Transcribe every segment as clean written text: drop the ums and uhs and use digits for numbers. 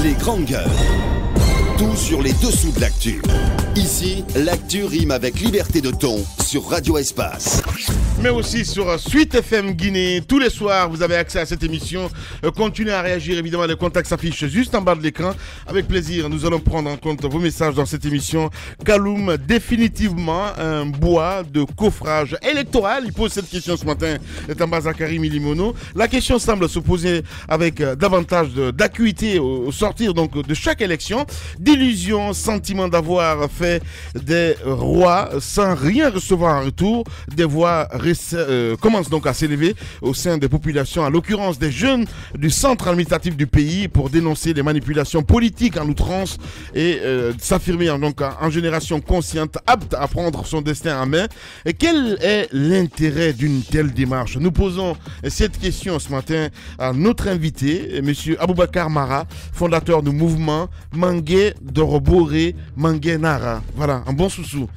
Les grandes gueules. Tout sur les dessous de l'actu. Ici, l'actu rime avec liberté de ton sur Radio Espace. Mais aussi sur Suite FM Guinée. Tous les soirs, vous avez accès à cette émission. Continuez à réagir, évidemment, les contacts s'affichent juste en bas de l'écran. Avec plaisir, nous allons prendre en compte vos messages dans cette émission. Kaloum, définitivement un bois de coffrage électoral. Il pose cette question ce matin, Tamba Zakari Milimono. La question semble se poser avec davantage d'acuité au sortir donc de chaque élection. D'illusion, sentiment d'avoir fait des rois sans rien recevoir en retour. Des voix commence donc à s'élever au sein des populations, en l'occurrence des jeunes du centre administratif du pays, pour dénoncer les manipulations politiques en outrance et s'affirmer donc en génération consciente, apte à prendre son destin en main. Et quel est l'intérêt d'une telle démarche? Nous posons cette question ce matin à notre invité, M. Aboubakar Mara, fondateur du mouvement Mangué Doroboré Mangué Nara. Voilà, un bon sous-sous.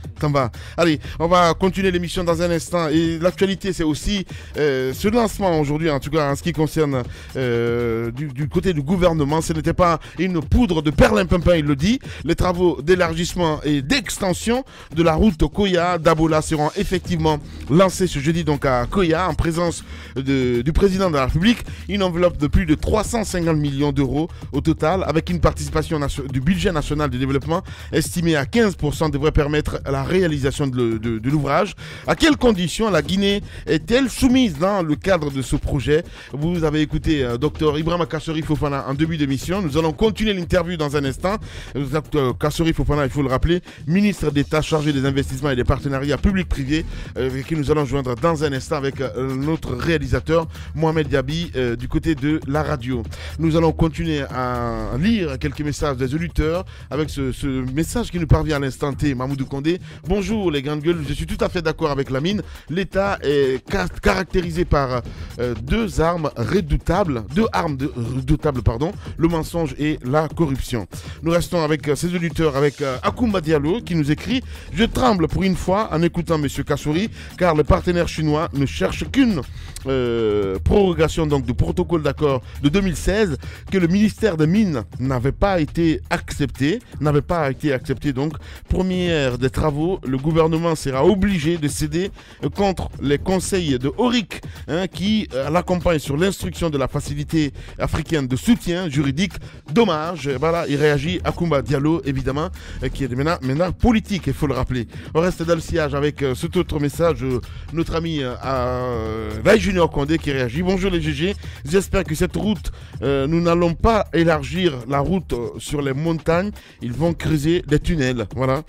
Allez, on va continuer l'émission dans un instant. Et l'actualité, c'est aussi ce lancement aujourd'hui, en tout cas en ce qui concerne du côté du gouvernement. Ce n'était pas une poudre de perlimpinpin, il le dit. Les travaux d'élargissement et d'extension de la route Koya-Dabola seront effectivement lancés ce jeudi donc à Koya, en présence du président de la République. Une enveloppe de plus de 350 millions d'euros au total, avec une participation du budget national de développement estimée à 15%, devrait permettre la réalisation de l'ouvrage. À quelles conditions la Guinée est-elle soumise dans le cadre de ce projet? Vous avez écouté Dr Ibrahima Kassori Fofana en début d'émission. Nous allons continuer l'interview dans un instant. Dr Kassori Fofana, il faut le rappeler, ministre d'État chargé des investissements et des partenariats publics-privés, avec qui nous allons joindre dans un instant avec notre réalisateur Mohamed Diaby du côté de la radio. Nous allons continuer à lire quelques messages des auditeurs avec ce message qui nous parvient à l'instant T. Mamoudou Kondé. Bonjour les grandes gueules, je suis tout à fait d'accord avec Lamine. L'État est caractérisé par deux armes redoutables, le mensonge et la corruption. Nous restons avec ces auditeurs, avec Akoumba Diallo qui nous écrit: je tremble pour une fois en écoutant M. Kassouri, car le partenaire chinois ne cherche qu'une prorogation donc du protocole d'accord de 2016 que le ministère des Mines n'avait pas été accepté donc. Première des travaux, le gouvernement sera obligé de céder contre les conseils de Auric qui l'accompagne sur l'instruction de la facilité africaine de soutien juridique. Dommage. Voilà, il réagit Akoumba Diallo, évidemment, qui est maintenant politique, il faut le rappeler. On reste dans le sillage avec cet autre message, notre ami Lai Junior Condé qui réagit. Bonjour les GG, j'espère que cette route, nous n'allons pas élargir la route sur les montagnes, ils vont creuser des tunnels. Voilà.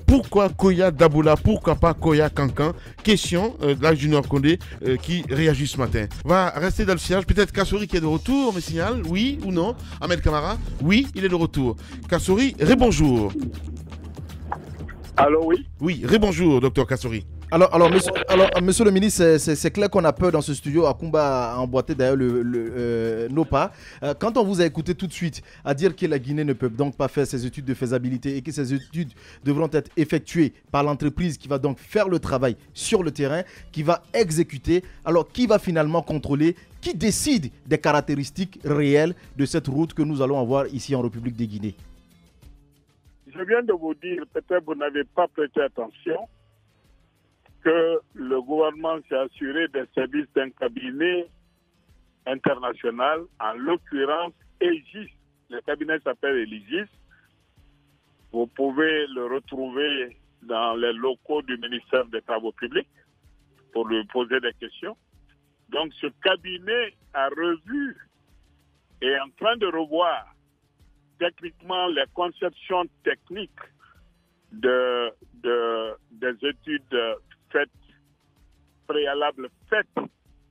Pourquoi Koya Daboula, pourquoi pas Koya Kankan? Question Lai Junior Condé qui réagit ce matin. On va rester dans le sillage. Peut-être Kassouri qui est de retour, me signale, oui ou non? Ahmed Kamara, oui, il est de retour. Kassouri, rebonjour. Allô, oui. Oui, rebonjour, docteur Kassouri. Alors, monsieur le ministre, c'est clair qu'on a peur dans ce studio. Akoumba a emboîté d'ailleurs nos pas. Quand on vous a écouté tout de suite à dire que la Guinée ne peut donc pas faire ses études de faisabilité et que ces études devront être effectuées par l'entreprise qui va donc faire le travail sur le terrain, qui va exécuter, alors qui va finalement contrôler, qui décide des caractéristiques réelles de cette route que nous allons avoir ici en République de Guinée? Je viens de vous dire, peut-être vous n'avez pas prêté attention, que le gouvernement s'est assuré des services d'un cabinet international, en l'occurrence EGIS. Le cabinet s'appelle EGIS. Vous pouvez le retrouver dans les locaux du ministère des Travaux publics pour lui poser des questions. Donc ce cabinet a revu et est en train de revoir techniquement les conceptions techniques des études préalables faites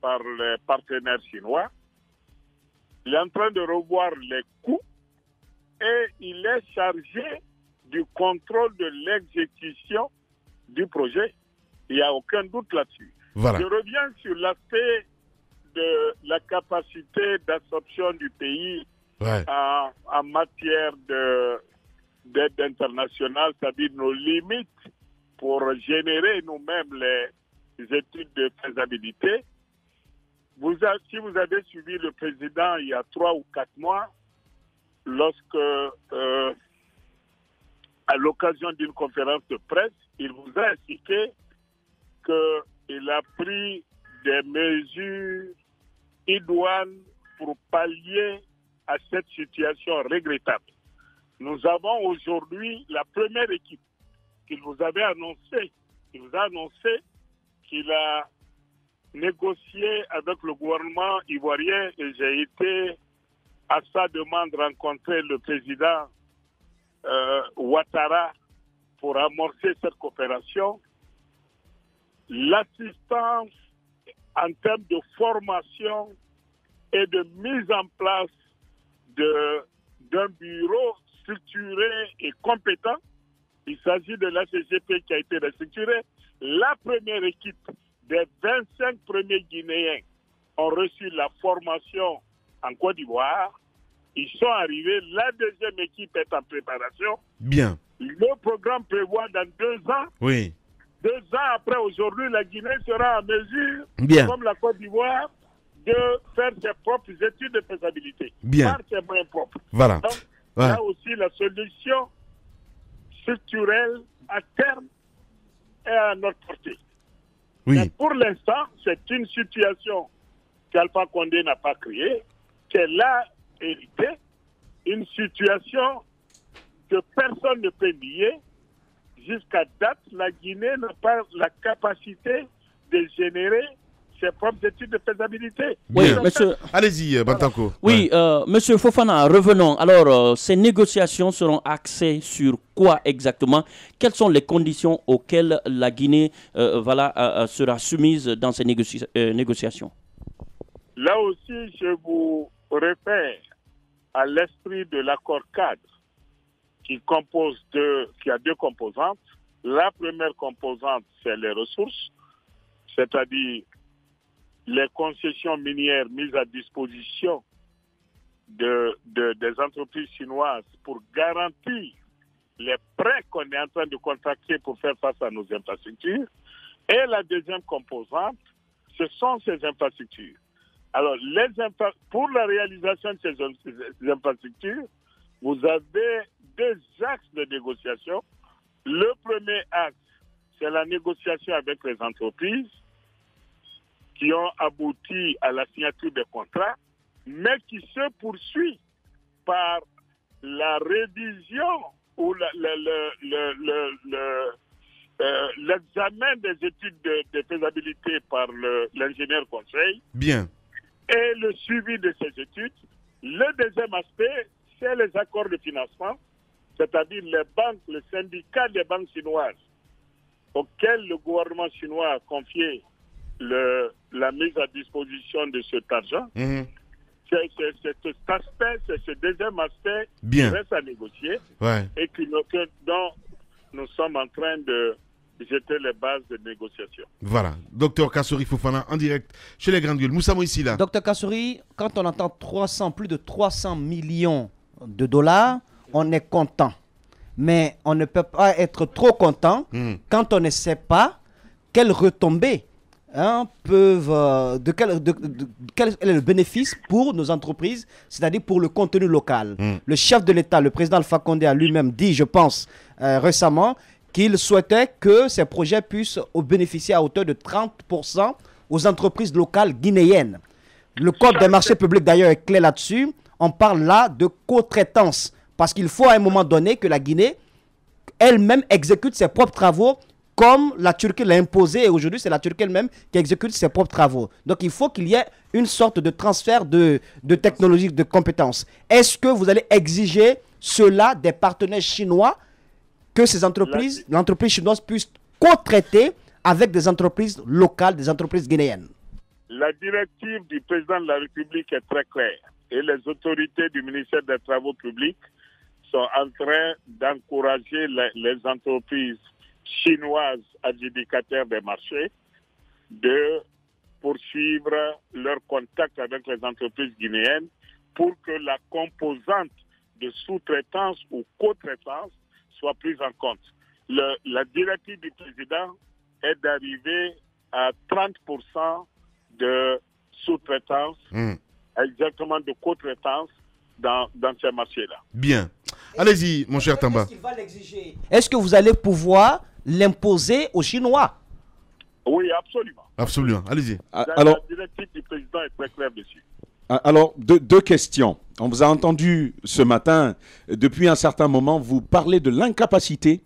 par les partenaires chinois. Il est en train de revoir les coûts et il est chargé du contrôle de l'exécution du projet. Il n'y a aucun doute là-dessus. Voilà. Je reviens sur l'aspect de la capacité d'absorption du pays en matière d'aide internationale, c'est-à-dire nos limites pour générer nous-mêmes les études de faisabilité. Si vous avez suivi le président il y a 3 ou 4 mois, lorsque, à l'occasion d'une conférence de presse, il vous a expliqué qu'il a pris des mesures idoines pour pallier à cette situation regrettable. Nous avons aujourd'hui la première équipe qu'il vous avait annoncé. Il vous a annoncé qu'il a négocié avec le gouvernement ivoirien et j'ai été à sa demande rencontrer le président Ouattara pour amorcer cette coopération. L'assistance en termes de formation et de mise en place d'un bureau structuré et compétent. Il s'agit de l'ACGP qui a été restructuré. La première équipe des 25 premiers Guinéens ont reçu la formation en Côte d'Ivoire. Ils sont arrivés. La deuxième équipe est en préparation. Bien. Le programme prévoit dans 2 ans. Oui. 2 ans après, aujourd'hui, la Guinée sera en mesure, Bien. comme la Côte d'Ivoire, de faire ses propres études de faisabilité. Bien. Par ses moyens propres. Voilà. Donc, Ouais. là aussi, la solution structurelle à terme est à notre portée. Oui. Mais pour l'instant, c'est une situation qu'Alpha Condé n'a pas créée, qu'elle a héritée, une situation que personne ne peut nier. Jusqu'à date, la Guinée n'a pas la capacité de générer ses propres études de faisabilité. Oui, Bien. monsieur. Allez-y, Bantanko. Oui, monsieur Fofana, revenons. Alors, ces négociations seront axées sur quoi exactement? Quelles sont les conditions auxquelles la Guinée sera soumise dans ces négociations? Là aussi, je vous réfère à l'esprit de l'accord cadre qui a 2 composantes. La première composante, c'est les ressources, c'est-à-dire les concessions minières mises à disposition des entreprises chinoises pour garantir les prêts qu'on est en train de contracter pour faire face à nos infrastructures. Et la deuxième composante, ce sont ces infrastructures. Alors, pour la réalisation de ces infrastructures, vous avez 2 axes de négociation. Le premier axe, c'est la négociation avec les entreprises qui ont abouti à la signature des contrats, mais qui se poursuit par la révision ou l'examen des études de faisabilité par l'ingénieur conseil. Bien. Et le suivi de ces études. Le deuxième aspect, c'est les accords de financement, c'est-à-dire les banques, le syndicat des banques chinoises auxquelles le gouvernement chinois a confié la mise à disposition de cet argent. Mhm. C'est cet aspect, c'est ce deuxième aspect Bien. qui reste à négocier Ouais. et dont nous sommes en train de jeter les bases de négociation. Voilà. Docteur Kassouri Fofana, en direct chez les Grandes Gueules. Moussa Moïsila. Docteur Kassouri, quand on entend plus de 300 millions de dollars, on est content. Mais on ne peut pas être trop content quand on ne sait pas quelles retombées peuvent, quel est le bénéfice pour nos entreprises, c'est-à-dire pour le contenu local. Le chef de l'État, le président Alpha Condé, a lui-même dit, je pense, récemment, qu'il souhaitait que ces projets puissent bénéficier à hauteur de 30% aux entreprises locales guinéennes. Le code des marchés publics, d'ailleurs, est clair là-dessus. On parle là de co-traitance, parce qu'il faut à un moment donné que la Guinée elle-même exécute ses propres travaux comme la Turquie l'a imposé, et aujourd'hui c'est la Turquie elle-même qui exécute ses propres travaux. Donc il faut qu'il y ait une sorte de transfert de technologie, de compétences. Est-ce que vous allez exiger cela des partenaires chinois, que ces entreprises, l'entreprise chinoise puisse co-traiter avec des entreprises locales, des entreprises guinéennes? La directive du président de la République est très claire et les autorités du ministère des Travaux publics sont en train d'encourager les entreprises chinoises adjudicataires des marchés de poursuivre leur contact avec les entreprises guinéennes pour que la composante de sous-traitance ou co-traitance soit prise en compte. La directive du président est d'arriver à 30% de sous-traitance, exactement de co-traitance, dans ces marchés-là. Bien. Allez-y, mon cher Tamba. Est-ce que vous allez pouvoir l'imposer aux Chinois? Oui, absolument. Absolument. Allez-y. Alors, la directive du président est très claire dessus. Alors, deux questions. On vous a entendu ce matin, depuis un certain moment, vous parlez de l'incapacité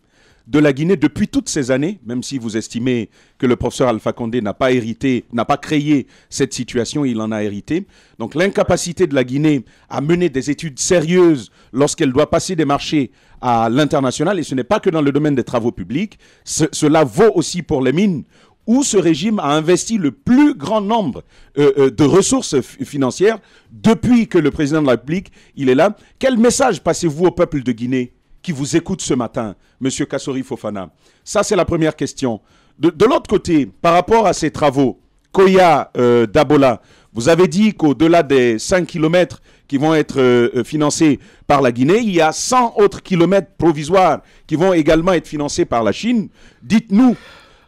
de la Guinée depuis toutes ces années, même si vous estimez que le professeur Alpha Condé n'a pas créé cette situation, il en a hérité. Donc l'incapacité de la Guinée à mener des études sérieuses lorsqu'elle doit passer des marchés à l'international, et ce n'est pas que dans le domaine des travaux publics, cela vaut aussi pour les mines, où ce régime a investi le plus grand nombre de ressources financières depuis que le président de la République il est là. Quel message passez-vous au peuple de Guinée qui vous écoute ce matin, M. Kassori Fofana? Ça, c'est la première question. De l'autre côté, par rapport à ces travaux, Koya Dabola, vous avez dit qu'au-delà des 5 kilomètres qui vont être financés par la Guinée, il y a 100 autres kilomètres provisoires qui vont également être financés par la Chine. Dites-nous,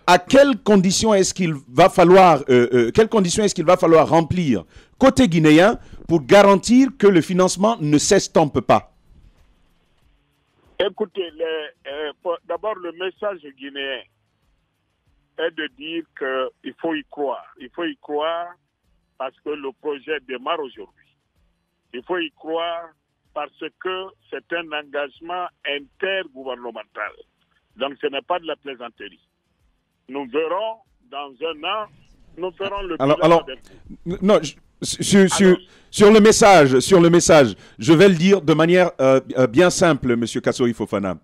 à quelles conditions est-ce qu'il va falloir remplir côté guinéen pour garantir que le financement ne s'estompe pas? Écoutez, d'abord le message guinéen est de dire qu'il faut y croire. Il faut y croire parce que le projet démarre aujourd'hui. Il faut y croire parce que c'est un engagement intergouvernemental. Donc ce n'est pas de la plaisanterie. Nous verrons dans un an, nous ferons le bilan. Alors non, sur le message, je vais le dire de manière bien simple, M. Kassori Fofana.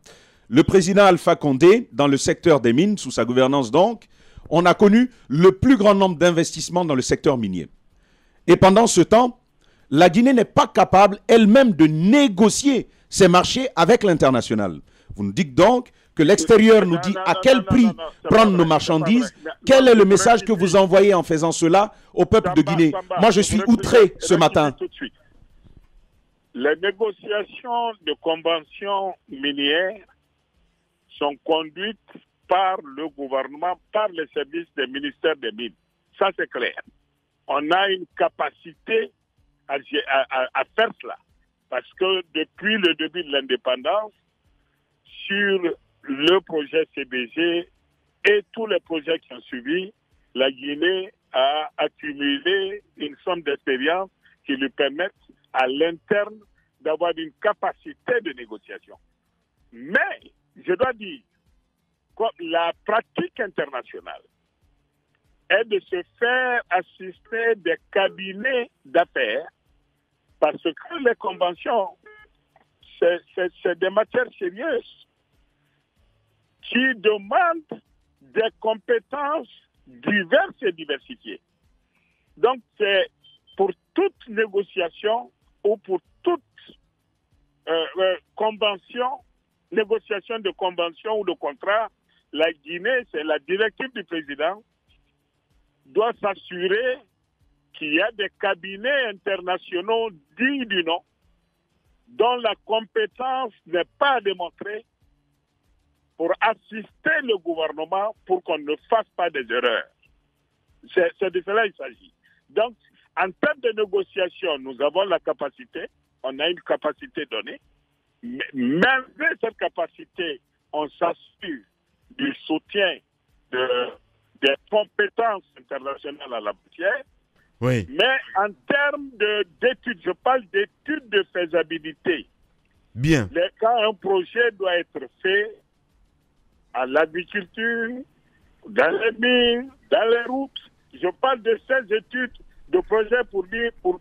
Le président Alpha Condé, dans le secteur des mines, sous sa gouvernance donc, on a connu le plus grand nombre d'investissements dans le secteur minier. Et pendant ce temps, la Guinée n'est pas capable elle-même de négocier ses marchés avec l'international. Vous nous dites donc que l'extérieur nous dit à quel prix prendre nos marchandises. Quel est le message que vous envoyez en faisant cela au peuple de Guinée? Moi, je suis outré ce matin. Les négociations de conventions minières sont conduites par le gouvernement, par les services des ministères des Mines. Ça, c'est clair. On a une capacité à faire cela. Parce que depuis le début de l'indépendance, sur le projet CBG et tous les projets qui ont suivi, la Guinée a accumulé une somme d'expérience qui lui permettent à l'interne d'avoir une capacité de négociation. Mais, je dois dire, la pratique internationale est de se faire assister des cabinets d'affaires parce que les conventions, c'est des matières sérieuses qui demandent des compétences diverses et diversifiées. Donc, c'est pour toute négociation ou pour toute convention, négociation de convention ou de contrat, la Guinée, c'est la directive du président, doit s'assurer qu'il y a des cabinets internationaux dignes du nom, dont la compétence n'est pas démontrée, pour assister le gouvernement pour qu'on ne fasse pas des erreurs. C'est de cela qu'il s'agit. Donc, en termes de négociation, nous avons la capacité, on a une capacité donnée, mais malgré cette capacité, on s'assure du soutien des compétences internationales à la matière. Oui. Mais en termes d'études, je parle d'études de faisabilité. Bien. Quand un projet doit être fait à l'agriculture, dans les mines, dans les routes, je parle de ces études de projets pour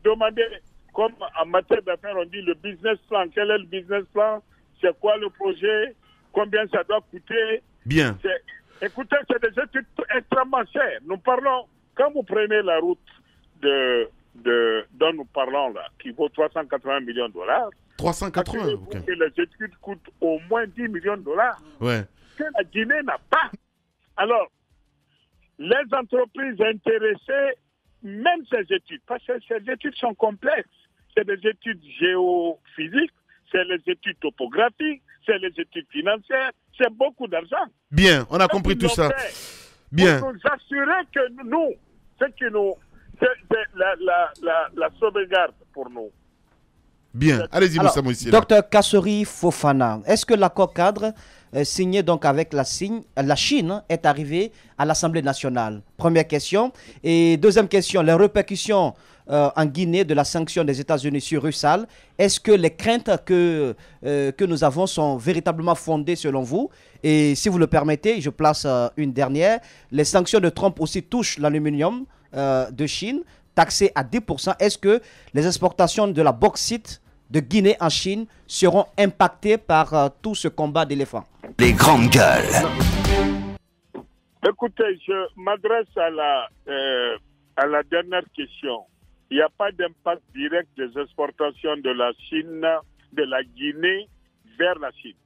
demander, comme en matière d'affaires, on dit le business plan. Quel est le business plan? C'est quoi le projet? Combien ça doit coûter? Bien. Écoutez, c'est des études extrêmement chères. Nous parlons, quand vous prenez la route dont nous parlons là, qui vaut 380 millions de dollars, 380, ok. Et les études coûtent au moins 10 millions de dollars. Ouais. Que la Guinée n'a pas. Alors, les entreprises intéressées, même ces études, parce que ces études sont complexes, c'est des études géophysiques, c'est les études topographiques, c'est les études financières, c'est beaucoup d'argent. Bien, on a compris tout ça. Bien. Pour nous assurer que nous, c'est la sauvegarde pour nous. Bien, allez-y, Alors, Moussa Moussi. Docteur Kassori Fofana, est-ce que l'accord cadre signé donc avec la Chine est arrivé à l'Assemblée nationale? Première question. Et deuxième question, les répercussions en Guinée de la sanction des États-Unis sur Rusal, est-ce que les craintes que nous avons sont véritablement fondées selon vous? Et si vous le permettez, je place une dernière. Les sanctions de Trump aussi touchent l'aluminium de Chine, taxé à 10%. Est-ce que les exportations de la bauxite de Guinée en Chine seront impactées par tout ce combat d'éléphants? Les grandes gueules. Écoutez, je m'adresse à la dernière question. Il n'y a pas d'impact direct des exportations de la Chine, de la Guinée vers la Chine.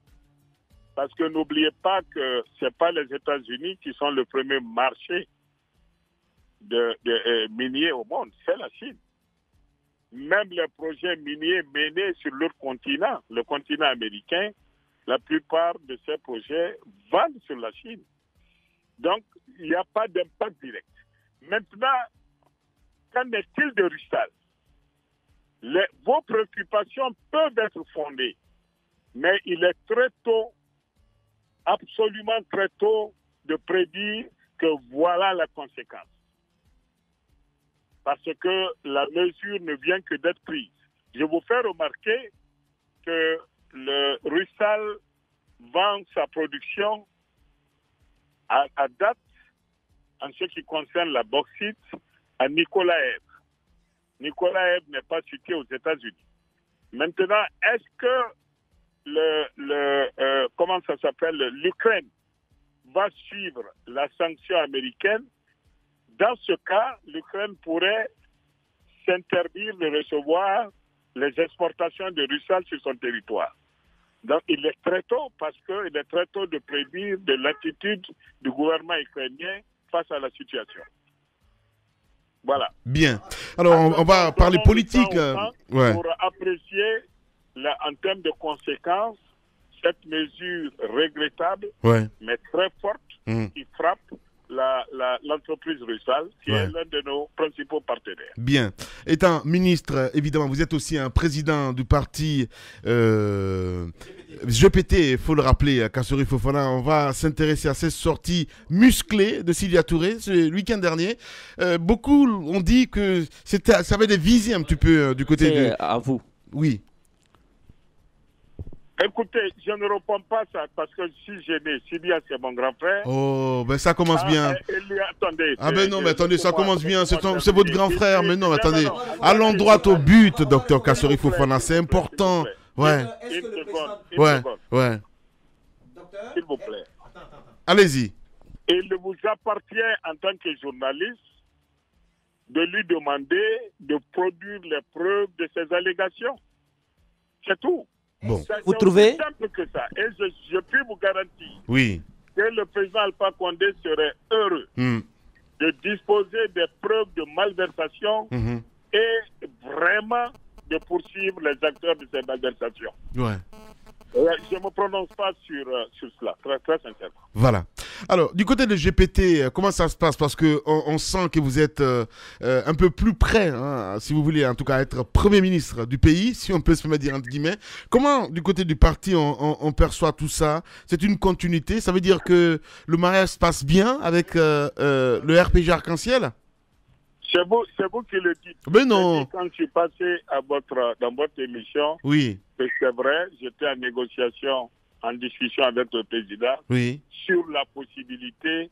Parce que n'oubliez pas que ce n'est pas les États-Unis qui sont le premier marché de minier au monde, c'est la Chine. Même les projets miniers menés sur leur continent, le continent américain, la plupart de ces projets vendent sur la Chine. Donc, il n'y a pas d'impact direct. Maintenant, qu'en est-il de Rusal? Vos préoccupations peuvent être fondées, mais il est très tôt, absolument très tôt, de prédire que voilà la conséquence. Parce que la mesure ne vient que d'être prise. Je vous fais remarquer que le Rusal vend sa production à date, en ce qui concerne la bauxite, à Nikolaev. Nikolaev n'est pas situé aux États-Unis. Maintenant, est-ce que l'Ukraine va suivre la sanction américaine? Dans ce cas, l'Ukraine pourrait s'interdire de recevoir les exportations de Rusal sur son territoire. Donc, il est très tôt, parce qu'il est très tôt de prédire de l'attitude du gouvernement ukrainien face à la situation. Voilà. Bien. Alors, on va parler politique. Pour apprécier, en termes de conséquences, cette mesure regrettable, mais très forte, qui frappe l'entreprise Rusal, qui est l'un de nos principaux partenaires. Bien. Étant ministre, évidemment, vous êtes aussi un président du parti GPT, il faut le rappeler, Kassori Fofana. On va s'intéresser à ces sorties musclées de Sylvia Touré le week-end dernier. Beaucoup ont dit que ça avait des visées un petit peu du côté de... à vous. Oui. Écoutez, je ne réponds pas ça parce que si j'ai né, Sylvia, c'est mon grand frère. Oh, ben ça commence bien. Attendez. Ah ben non, mais attendez, ça commence bien. C'est votre grand frère. Mais non, attendez. Allons droit au but, docteur Kassori Fofana. C'est important. Ouais. Ouais. S'il vous plaît. Allez-y. Il vous appartient en tant que journaliste de lui demander de produire les preuves de ses allégations. C'est tout. Bon. Vous trouvez? C'est simple que ça. Et je puis vous garantir que le président Alpha Condé serait heureux de disposer des preuves de malversation et vraiment de poursuivre les acteurs de ces malversations. Je ne me prononce pas sur cela, très, très sincèrement. Voilà. Alors, du côté de GPT, comment ça se passe? Parce qu'on sent que vous êtes un peu plus près, si vous voulez, en tout cas, être Premier ministre du pays, si on peut se permettre de dire entre guillemets. Comment, du côté du parti, on perçoit tout ça? C'est une continuité? Ça veut dire que le mariage se passe bien avec le RPG Arc-en-Ciel? C'est vous qui le dites. Mais non. Quand je suis passé dans votre émission, c'est vrai, j'étais en négociation, en discussion avec le président sur la possibilité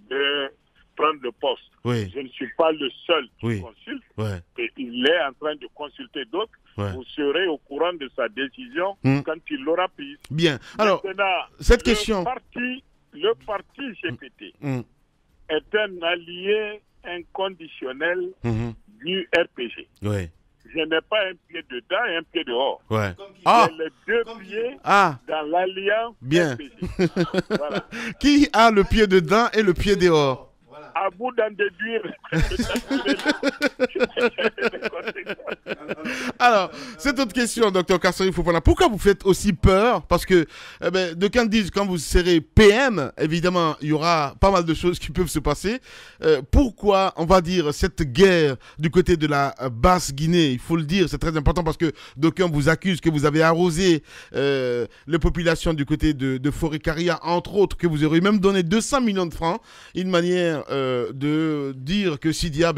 de prendre le poste. Je ne suis pas le seul qui consulte. Et il est en train de consulter d'autres. Vous serez au courant de sa décision quand il l'aura prise. Bien. Alors, maintenant, cette question... Le parti GPT est un allié inconditionnel du RPG. Je n'ai pas un pied dedans et un pied dehors. J'ai les deux pieds dans l'alliance RPG. Qui a le pied dedans et le pied dehors? à vous d'en déduire. Alors, cette autre question, docteur Kassori Fofana, pourquoi vous faites aussi peur? Parce que d'aucuns disent quand vous serez PM, évidemment, il y aura pas mal de choses qui peuvent se passer. Pourquoi, on va dire, cette guerre du côté de la Basse-Guinée? Il faut le dire, c'est très important parce que d'aucuns vous accusent que vous avez arrosé les populations du côté de Forêt-Caria, entre autres, que vous aurez même donné 200 millions de francs, une manière de dire que Sidia,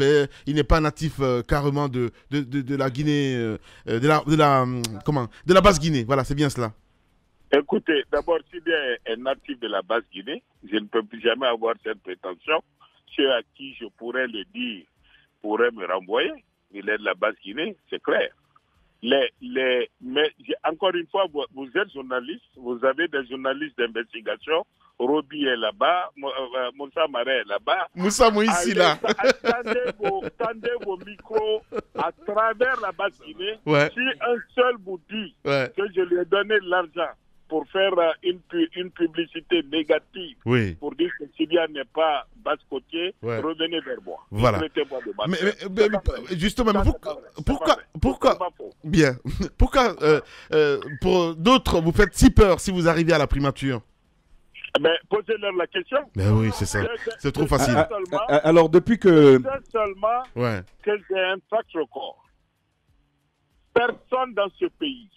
il n'est pas natif carrément de la Guinée, de la Basse-Guinée. Voilà, c'est bien cela. Écoutez, d'abord, Sidia est natif de la Basse-Guinée. Je ne peux plus jamais avoir cette prétention. Ceux à qui je pourrais le dire pourraient me renvoyer. Il est de la Basse-Guinée, c'est clair. Mais encore une fois, vous êtes journaliste, vous avez des journalistes d'investigation. Roby est là-bas, Moussa Maré est là-bas. Moussa Moïsi là. Tendez vos micros à travers la Basse-Guinée. Ouais. Si un seul vous dit que je lui ai donné de l'argent pour faire une publicité négative, pour dire que Sidia n'est pas basse-côtier, revenez vers moi. Voilà. Mais justement, pourquoi bien, pourquoi pour d'autres vous faites si peur si vous arrivez à la primature? Mais posez-leur la question. Mais oui, c'est ça. C'est trop facile. Alors, depuis que... C'est seulement que j'ai un track record. Personne dans ce pays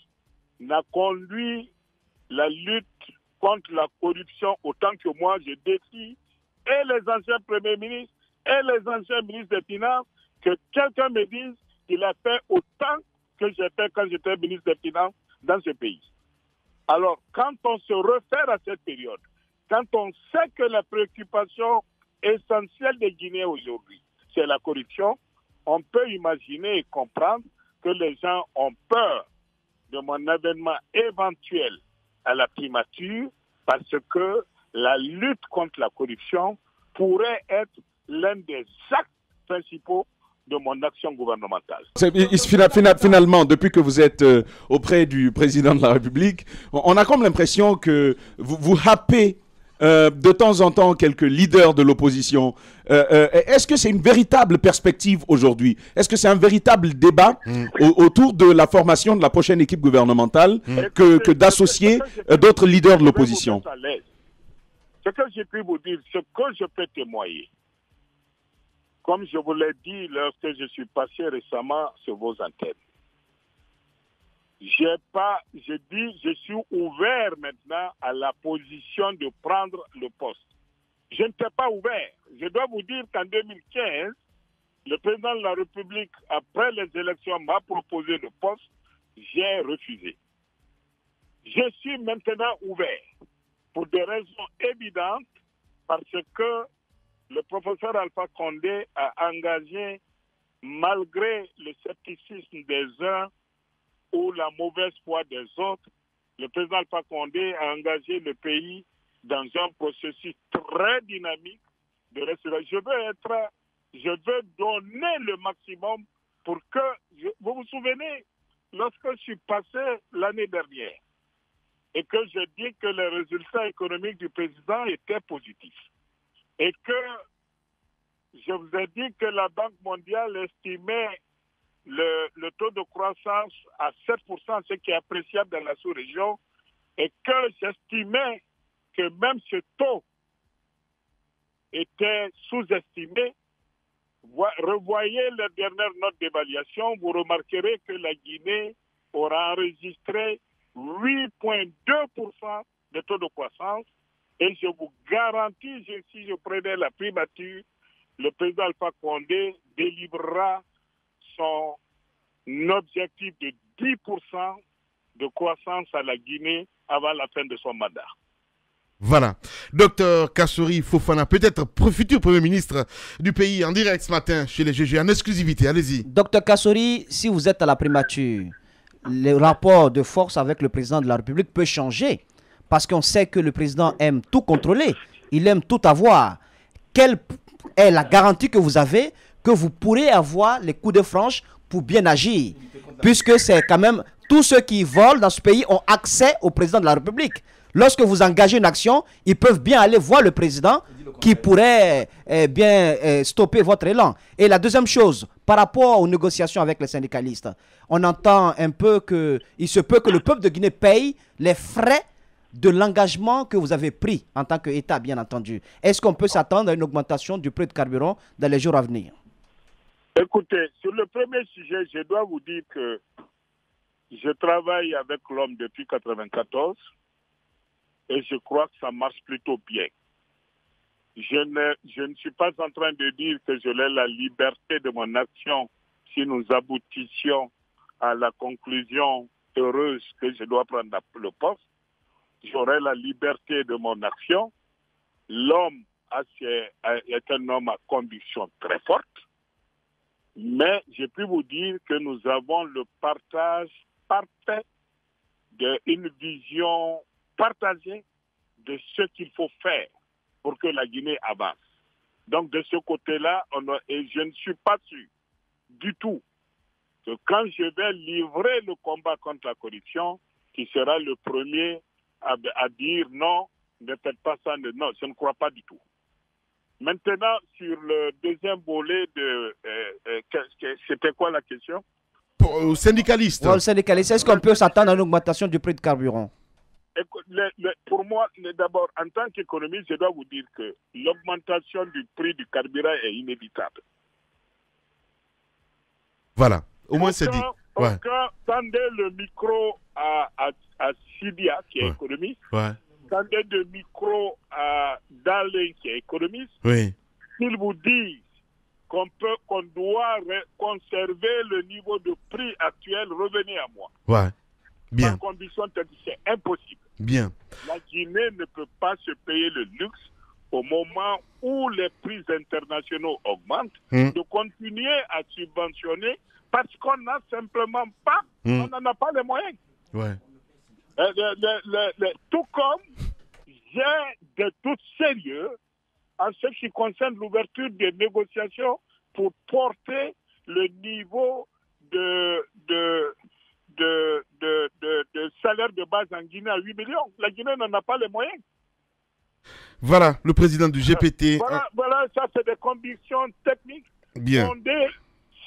n'a conduit la lutte contre la corruption autant que moi. Je défie et les anciens premiers ministres et les anciens ministres des Finances que quelqu'un me dise qu'il a fait autant que j'ai fait quand j'étais ministre des Finances dans ce pays. Alors, quand on se réfère à cette période, quand on sait que la préoccupation essentielle des Guinéens aujourd'hui, c'est la corruption, on peut imaginer et comprendre que les gens ont peur de mon avènement éventuel à la primature parce que la lutte contre la corruption pourrait être l'un des actes principaux de mon action gouvernementale. Finalement, depuis que vous êtes auprès du président de la République, on a comme l'impression que vous happez de temps en temps quelques leaders de l'opposition. Est-ce que c'est une véritable perspective aujourd'hui? Est-ce que c'est un véritable débat autour de la formation de la prochaine équipe gouvernementale que d'associer d'autres leaders de l'opposition? Ce que j'ai pu vous dire, ce que je peux témoigner, comme je vous l'ai dit lorsque je suis passé récemment sur vos antennes, je suis ouvert maintenant à la position de prendre le poste. Je n'étais pas ouvert. Je dois vous dire qu'en 2015, le président de la République, après les élections, m'a proposé le poste. J'ai refusé. Je suis maintenant ouvert pour des raisons évidentes parce que le professeur Alpha Condé a engagé, malgré le scepticisme des uns, ou la mauvaise foi des autres, le président Alpha Condé a engagé le pays dans un processus très dynamique de restauration. Je veux donner le maximum pour que... Vous vous souvenez, lorsque je suis passé l'année dernière et que je dis que les résultats économiques du président étaient positifs et que je vous ai dit que la Banque mondiale estimait le taux de croissance à 7%, ce qui est appréciable dans la sous-région, et que j'estimais que même ce taux était sous-estimé. Revoyez les dernières notes d'évaluation, vous remarquerez que la Guinée aura enregistré 8,2% de taux de croissance, et je vous garantis, si je prenais la primature, le président Alpha Condé délivrera son objectif de 10% de croissance à la Guinée avant la fin de son mandat. Voilà. Docteur Kassori Fofana, peut-être futur Premier ministre du pays, en direct ce matin chez les GG, en exclusivité. Allez-y. Docteur Kassori, si vous êtes à la primature, le rapport de force avec le président de la République peut changer. Parce qu'on sait que le président aime tout contrôler. Il aime tout avoir. Quelle est la garantie que vous avez que vous pourrez avoir les coups de franche pour bien agir, puisque c'est quand même tous ceux qui volent dans ce pays ont accès au président de la République. Lorsque vous engagez une action, ils peuvent bien aller voir le président qui pourrait stopper votre élan. Et la deuxième chose, par rapport aux négociations avec les syndicalistes, on entend un peu qu'il se peut que le peuple de Guinée paye les frais de l'engagement que vous avez pris en tant qu'État, bien entendu. Est-ce qu'on peut s'attendre à une augmentation du prix de carburant dans les jours à venir? Écoutez, sur le premier sujet, je dois vous dire que je travaille avec l'homme depuis 1994 et je crois que ça marche plutôt bien. Je ne suis pas en train de dire que je l'ai la liberté de mon action si nous aboutissions à la conclusion heureuse que je dois prendre le poste. J'aurai la liberté de mon action. L'homme est un homme à conviction très forte. Mais j'ai pu vous dire que nous avons le partage parfait d'une vision partagée de ce qu'il faut faire pour que la Guinée avance. Donc de ce côté-là, et je ne suis pas sûr du tout que quand je vais livrer le combat contre la corruption, qui sera le premier à dire non, ne faites pas ça, non, je ne crois pas du tout. Maintenant, sur le deuxième volet c'était quoi la question? Aux syndicalistes. Aux syndicalistes, est-ce qu'on peut s'attendre à une augmentation du prix de carburant? Pour moi, d'abord, en tant qu'économiste, je dois vous dire que l'augmentation du prix du carburant est inévitable. Voilà, au moins c'est dit. Ouais. Tendez le micro à Sidia, qui est économiste. Ouais. Tendez le micro à Dalin, qui est économiste. Oui. S'ils vous disent qu'on doit conserver le niveau de prix actuel, revenez à moi. Ouais. Bien. Par condition, c'est impossible. Bien. La Guinée ne peut pas se payer le luxe au moment où les prix internationaux augmentent, de continuer à subventionner parce qu'on n'a simplement pas, on n'en a pas les moyens. Ouais. Tout comme j'ai de tout sérieux en ce qui concerne l'ouverture des négociations pour porter le niveau de salaire de base en Guinée à 8 millions. La Guinée n'en a pas les moyens. Voilà, le président du GPT. Voilà, ça c'est des convictions techniques fondées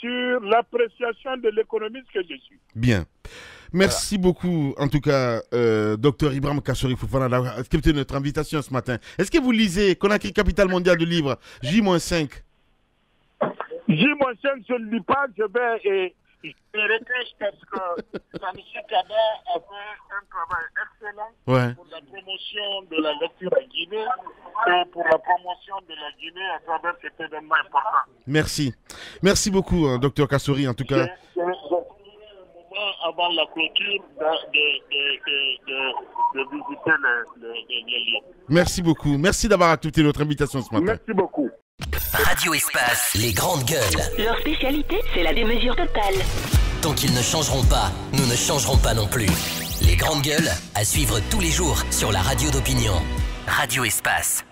sur l'appréciation de l'économiste que je suis. Bien. Merci beaucoup, en tout cas, Dr Ibrahim Kassori Fofana, d'avoir accepté notre invitation ce matin. Est-ce que vous lisez Conakry, capitale mondiale du livre, J-5? J-5, je ne lis pas, je vais réfléchir parce que M. Kaba a fait un travail excellent pour la promotion de la lecture en Guinée et pour la promotion de la Guinée à travers cet événement important. Merci. Merci beaucoup, Dr Kassori, en tout cas. Avant la clôture de visiter les lieux. Merci beaucoup. Merci d'avoir accepté notre invitation ce matin. Merci beaucoup. Radio Espace, les grandes gueules. Leur spécialité, c'est la démesure totale. Tant qu'ils ne changeront pas, nous ne changerons pas non plus. Les grandes gueules, à suivre tous les jours sur la radio d'opinion. Radio Espace.